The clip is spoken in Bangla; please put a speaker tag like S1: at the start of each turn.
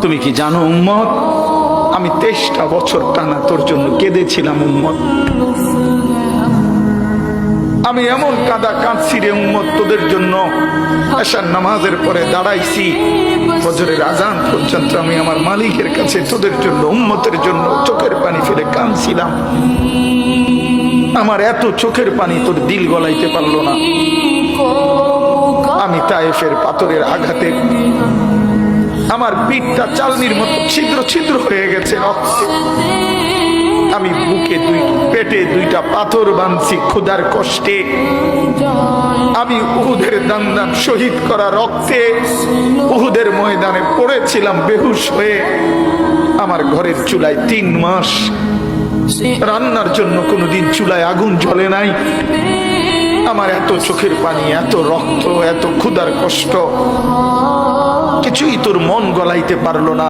S1: তুমি কি জানো উম্মত, আমি 23টা বছর টানা তোর জন্য কেঁদেছিলাম উম্মত। আমি এমন কাঁদা কাঁদছি রে উম্মত তোদের জন্য। এশার নামাজের পরে দাঁড়াইছি, ফজরের আজান পর্যন্ত আমি আমার মালিকের কাছে তোদের জন্য, উম্মতের জন্য চোখের পানি ফেলে কাঁদছিলাম। আমার এত চোখের পানি তোর দিল গলাইতে পারলো না। আমি তায়েফের পাথরের আঘাতে আমার পিঠটা চালনির মতো ছিদ্র ছিদ্র হয়ে গেছে রক্তে। আমি বুকে পেটে 2টা পাথর বাঁধছি ক্ষুধার কষ্টে। আমি উহুদের দান শহীদ করা রক্তে উহুদের ময়দানে পড়েছিলাম বেহুশ হয়ে। আমার ঘরের চুলায় 3 মাস রান্নার জন্য কোনোদিন চুলায় আগুন জ্বলে নাই। আমার এত চোখের পানি, এত রক্ত, এত ক্ষুধার কষ্ট, কিছুই তোর মন গলাইতে পারলো না।